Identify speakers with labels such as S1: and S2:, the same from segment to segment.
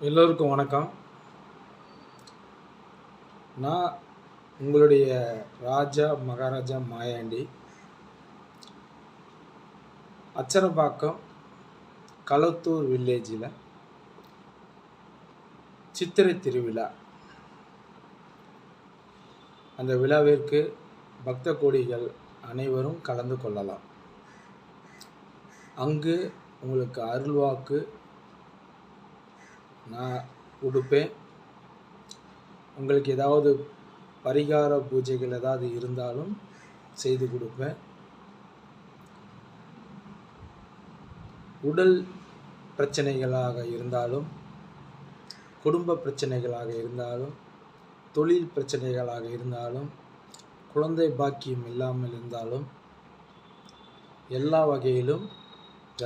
S1: எல்லோருக்கும் வணக்கம். நான் உங்களுடைய ராஜா மகாராஜா மாயாண்டி. அச்சரப்பாக்கம் களத்தூர் வில்லேஜில் சித்திரை திருவிழா. அந்த விழாவிற்கு பக்த கோடிகள் அனைவரும் கலந்து கொள்ளலாம். அங்கு உங்களுக்கு அருள்வாக்கு நான் கொடுப்பேன். உங்களுக்கு ஏதாவது பரிகார பூஜைகள் ஏதாவது இருந்தாலும் செய்து கொடுப்பேன். உடல் பிரச்சனைகளாக இருந்தாலும், குடும்ப பிரச்சனைகளாக இருந்தாலும், தொழில் பிரச்சனைகளாக இருந்தாலும், குழந்தை பாக்கியம் இல்லாமல் இருந்தாலும், எல்லா வகையிலும்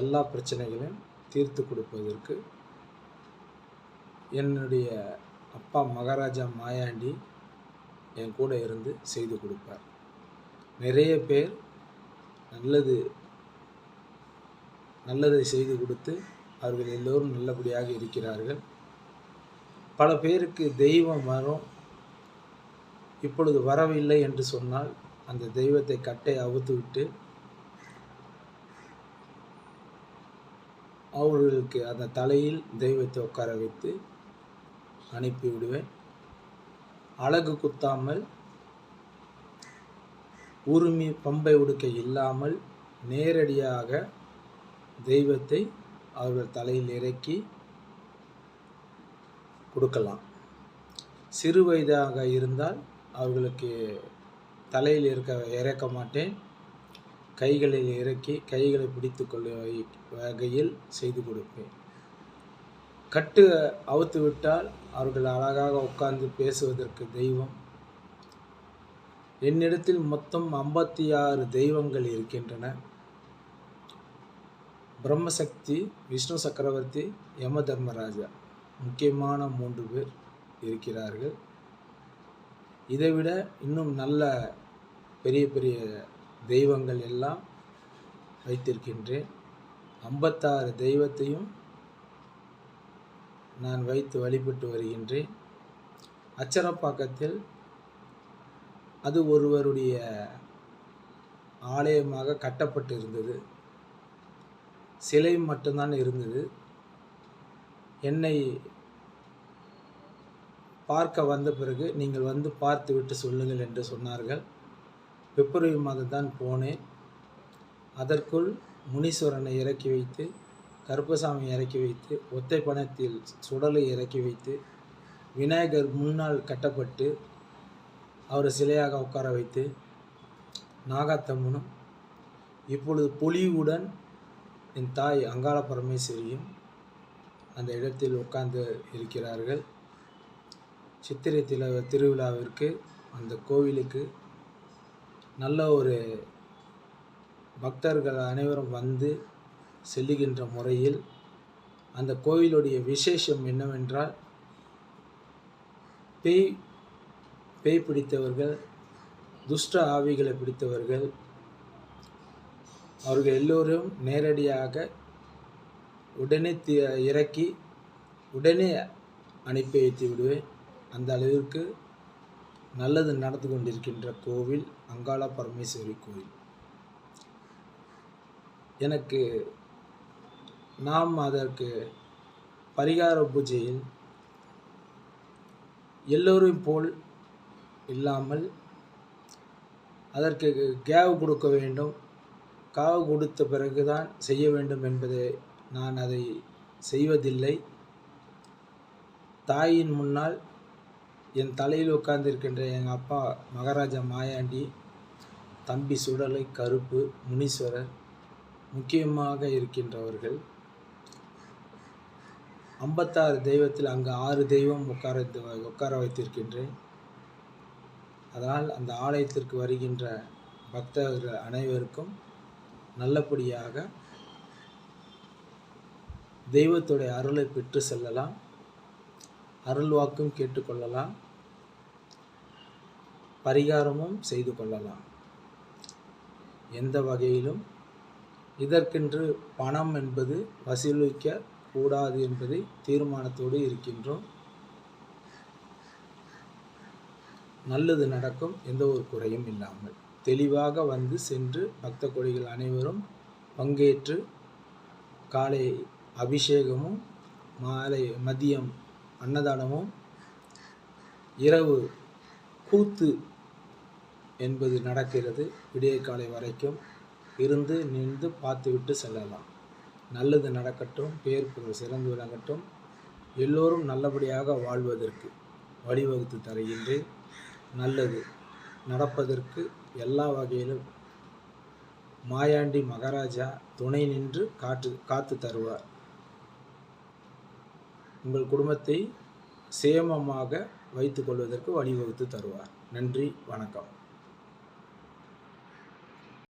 S1: எல்லா பிரச்சனைகளையும் தீர்த்து கொடுப்பதற்கு என்னுடைய அப்பா மகாராஜா மாயாண்டி என் கூட இருந்து செய்து கொடுப்பார். நிறைய பேர் நல்லதை செய்து கொடுத்து அவர்கள் எல்லோரும் நல்லபடியாக இருக்கிறார்கள். பல பேருக்கு தெய்வம் வரும், இப்பொழுது வரவில்லை என்று சொன்னால் அந்த தெய்வத்தை கட்டை அவுத்து விட்டு அவர்களுக்கு அந்த தலையில் தெய்வத்தை உட்கார வைத்து அனுப்பிவிடுவேன். அழகு குத்தாமல், உரிமை பம்பை உடுக்கை இல்லாமல் நேரடியாக தெய்வத்தை அவர்கள் தலையில் இறக்கி கொடுக்கலாம். சிறு வயதாக இருந்தால் அவர்களுக்கு தலையில் இறக்க மாட்டேன், கைகளில் இறக்கி கைகளை பிடித்து கொள்ள வகையில் செய்து கொடுப்பேன். கட்டு அவுத்து விட்டால் அவர்கள் அழகாக உட்கார்ந்து பேசுவதற்கு தெய்வம். என்னிடத்தில் மொத்தம் 56 தெய்வங்கள் இருக்கின்றன. பிரம்மசக்தி, விஷ்ணு சக்கரவர்த்தி, யம தர்மராஜா, முக்கியமான 3 பேர் இருக்கிறார்கள். இதைவிட இன்னும் நல்ல பெரிய பெரிய தெய்வங்கள் எல்லாம் வைத்திருக்கின்றேன். 56 தெய்வத்தையும் நான் வைத்து வழிபட்டு வருகின்றேன். அச்சரப்பாக்கத்தில் அது ஒருவருடைய ஆலயமாக கட்டப்பட்டு இருந்தது. சிலை மட்டும்தான் இருந்தது. என்னை பார்க்க வந்த பிறகு நீங்கள் வந்து பார்த்து விட்டு சொல்லுங்கள் என்று சொன்னார்கள். பிப்ரவரி மாதம் தான் போனேன். அதற்குள் முனீஸ்வரனை இறக்கி வைத்து, கருப்பசாமி இறக்கி வைத்து, ஒத்தை பணத்தில் சுடலை இறக்கி வைத்து, விநாயகர் முன்னால் கட்டப்பட்டு அவரை சிலையாக உட்கார வைத்து, நாகாத்தம்மனும் இப்பொழுது பொலிவுடன் என் தாய் அங்காள பரமேஸ்வரியும் அந்த இடத்தில் உட்கார்ந்து இருக்கிறார்கள். சித்திரை திருவிழாவிற்கு அந்த கோவிலுக்கு நல்ல ஒரு பக்தர்கள் அனைவரும் வந்து செல்லுகின்ற முறையில் அந்த கோவிலுடைய விசேஷம் என்னவென்றால், பேய் பிடித்தவர்கள், துஷ்ட ஆவிகளை பிடித்தவர்கள், அவர்கள் எல்லோரும் நேரடியாக உடனே இறக்கி உடனே அனுப்பி வைத்து விடுவேன். அந்த அளவிற்கு நல்லது நடந்து கொண்டிருக்கின்ற கோவில் அங்காள பரமேஸ்வரி கோவில். எனக்கு நாம் அதற்கு பரிகார பூஜையில் எல்லோரும் போல் இல்லாமல் அதற்கு கேவு கொடுக்க வேண்டும். காவு கொடுத்த பிறகுதான் செய்ய வேண்டும் என்பதை நான் அதை செய்வதில்லை. தாயின் முன்னால் என் தலையில் உட்கார்ந்திருக்கின்ற எங்கள் அப்பா மகாராஜா மாயாண்டி, தம்பி சுடலை, கருப்பு, முனீஸ்வரர் முக்கியமாக இருக்கின்றவர்கள். 56 தெய்வத்தில் அங்கு 6 தெய்வம் உட்கார வைத்திருக்கின்றேன். அதனால் அந்த ஆலயத்திற்கு வருகின்ற பக்தர்கள் அனைவருக்கும் நல்லபடியாக தெய்வத்துடைய அருளை பெற்று செல்லலாம். அருள்வாக்கும் கேட்டுக்கொள்ளலாம், பரிகாரமும் செய்து கொள்ளலாம். எந்த வகையிலும் இதற்கென்று பணம் என்பது வசூலிக்க கூடாது என்பதை தீர்மானத்தோடு இருக்கின்றோம். நல்லது நடக்கும், எந்த ஒரு குறையும் இல்லாமல் தெளிவாக வந்து சென்று பக்த கொடிகள் அனைவரும் பங்கேற்று காலை அபிஷேகமும், மாலை மதியம் அன்னதானமும், இரவு கூத்து என்பது நடக்கிறது. விடிய காலை வரைக்கும் இருந்து நின்று பார்த்துவிட்டு செல்லலாம். நல்லது நடக்கட்டும், பேர் புகழ் சிறந்து விளங்கட்டும், எல்லோரும் நல்லபடியாக வாழ்வதற்கு வழிவகுத்து தருகின்றேன். நல்லது நடப்பதற்கு எல்லா வகையிலும் மாயாண்டி மகாராஜா துணை நின்று காத்து தருவார். உங்கள் குடும்பத்தை சேமமாக வைத்து கொள்வதற்கு வழிவகுத்து தருவார். நன்றி, வணக்கம்.